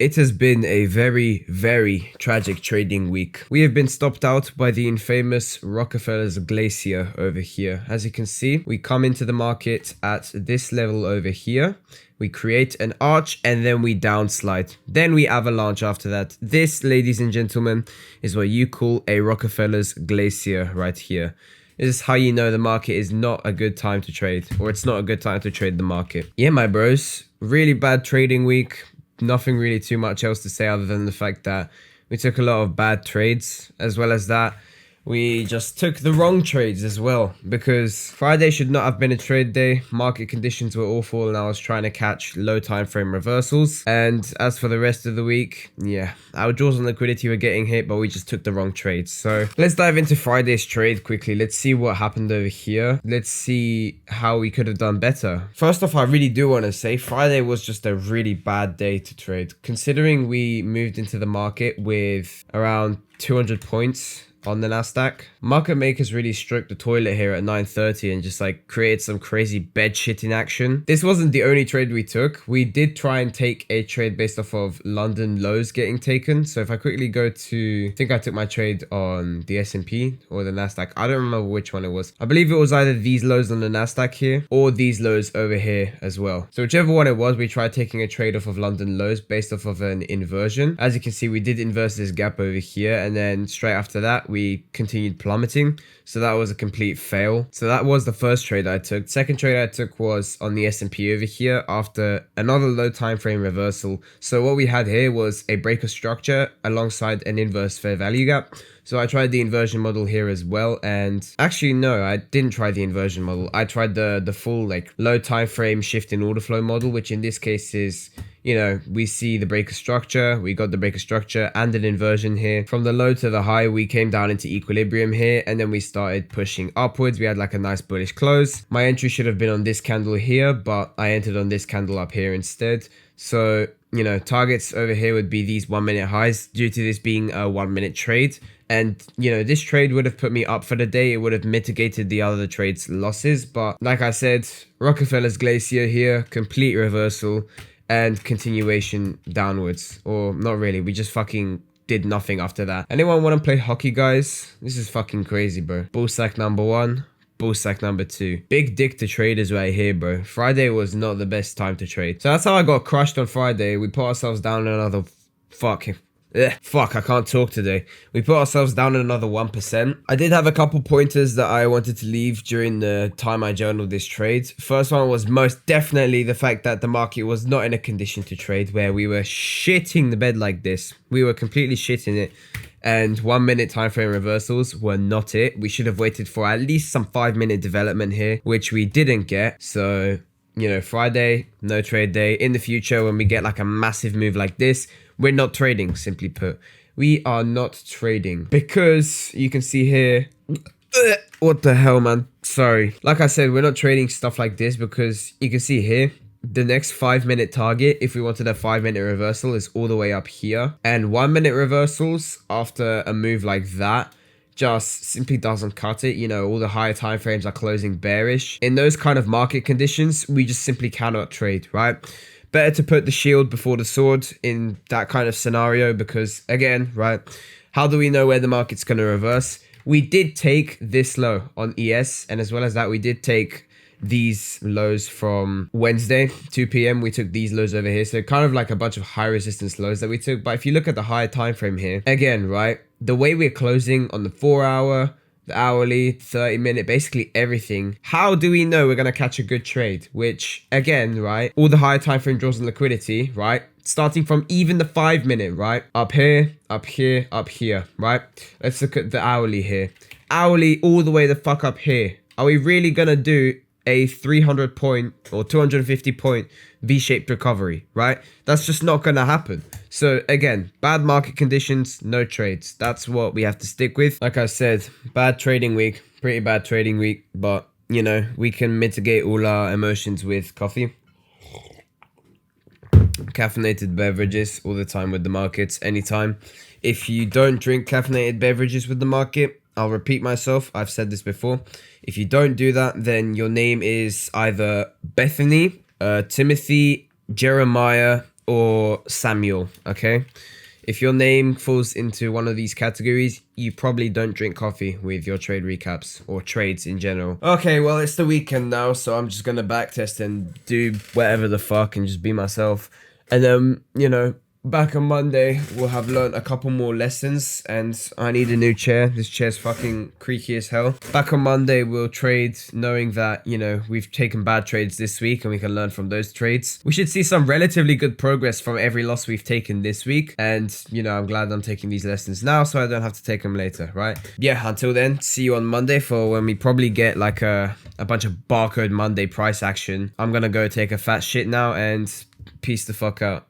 It has been a very, very tragic trading week. We have been stopped out by the infamous Rockefeller's Glacier over here. As you can see, we come into the market at this level over here. We create an arch and then we downslide. Then we avalanche after that. This, ladies and gentlemen, is what you call a Rockefeller's Glacier right here. This is how you know the market is not a good time to trade, or it's not a good time to trade the market. Yeah, my bros, really bad trading week. Nothing really too much else to say other than the fact that we took a lot of bad trades, as well as that we just took the wrong trades as well, because Friday should not have been a trade day. Market conditions were awful and I was trying to catch low time frame reversals. And as for the rest of the week, yeah, our draws on liquidity were getting hit, but we just took the wrong trades. So let's dive into Friday's trade quickly. Let's see what happened over here. Let's see how we could have done better. First off, I really do want to say Friday was just a really bad day to trade, considering we moved into the market with around 200 points on the Nasdaq. Market makers really struck the toilet here at 9:30 and just like created some crazy bed shit in action. This wasn't the only trade we took. We did try and take a trade based off of London lows getting taken. So if I quickly go to, I think I took my trade on the S&P or the Nasdaq. I don't remember which one it was. I believe it was either these lows on the Nasdaq here or these lows over here as well. So whichever one it was, we tried taking a trade off of London lows based off of an inversion. As you can see, we did inverse this gap over here, and then straight after that we continued plummeting, so that was a complete fail. So that was the first trade I took. Second trade I took was on the S&P over here after another low time frame reversal. So what we had here was a break of structure alongside an inverse fair value gap. So I tried the inversion model here as well, and actually no, I didn't try the inversion model. I tried the full like low time frame shift in order flow model, which in this case is, you know, we see the breaker structure, we got the breaker structure and an inversion here. From the low to the high, we came down into equilibrium here, and then we started pushing upwards. We had like a nice bullish close. My entry should have been on this candle here, but I entered on this candle up here instead. So, you know, targets over here would be these 1 minute highs due to this being a 1 minute trade. And, you know, this trade would have put me up for the day. It would have mitigated the other trade's losses. But like I said, Rockefeller's Glacier here, complete reversal and continuation downwards. Or not really, we just fucking did nothing after that. Anyone want to play hockey, guys? This is fucking crazy, bro. Bull sack number 1. Bull sack number 2. Big dick to traders right here, bro. Friday was not the best time to trade. So that's how I got crushed on Friday. We put ourselves down another fuck, I can't talk today. We put ourselves down another 1%. I did have a couple pointers that I wanted to leave during the time I journaled this trade. First one was most definitely the fact that the market was not in a condition to trade where we were shitting the bed like this. We were completely shitting it. And 1 minute time frame reversals were not it. We should have waited for at least some 5 minute development here, which we didn't get. So, you know, Friday, no trade day. In the future, when we get like a massive move like this, we're not trading, simply put. We are not trading because you can see here. What the hell, man? Sorry. Like I said, we're not trading stuff like this because you can see here, the next 5 minute target, if we wanted a 5 minute reversal, is all the way up here. And 1 minute reversals after a move like that just simply doesn't cut it. You know, all the higher time frames are closing bearish. In those kind of market conditions, we just simply cannot trade, right? Better to put the shield before the sword in that kind of scenario because, again, right, how do we know where the market's going to reverse? We did take this low on ES, and as well as that, we did take these lows from Wednesday, 2 p.m. We took these lows over here. So kind of like a bunch of high resistance lows that we took. But if you look at the higher time frame here, again, right, the way we're closing on the 4 hour, the hourly, 30 minute, basically everything. How do we know we're going to catch a good trade? Which, again, right, all the higher time frame draws on liquidity, right? Starting from even the 5 minute, right? Up here, up here, up here, right? Let's look at the hourly here. Hourly all the way the fuck up here. Are we really going to do a 300 point or 250 point V-shaped recovery, right? That's just not going to happen. So again, bad market conditions, no trades. That's what we have to stick with. Like I said, bad trading week, pretty bad trading week, but you know, we can mitigate all our emotions with coffee. Caffeinated beverages all the time with the markets, anytime. If you don't drink caffeinated beverages with the market, I'll repeat myself, I've said this before. If you don't do that, then your name is either Bethany, Timothy, Jeremiah, or Samuel, okay? If your name falls into one of these categories, you probably don't drink coffee with your trade recaps or trades in general. Okay, well, it's the weekend now, so I'm just gonna backtest and do whatever the fuck and just be myself. And then, you know, back on Monday, we'll have learned a couple more lessons, and I need a new chair. This chair's fucking creaky as hell. Back on Monday, we'll trade knowing that, you know, we've taken bad trades this week and we can learn from those trades. We should see some relatively good progress from every loss we've taken this week. And, you know, I'm glad I'm taking these lessons now so I don't have to take them later, right? Yeah, until then, see you on Monday for when we probably get like a bunch of barcode Monday price action. I'm gonna go take a fat shit now and peace the fuck out.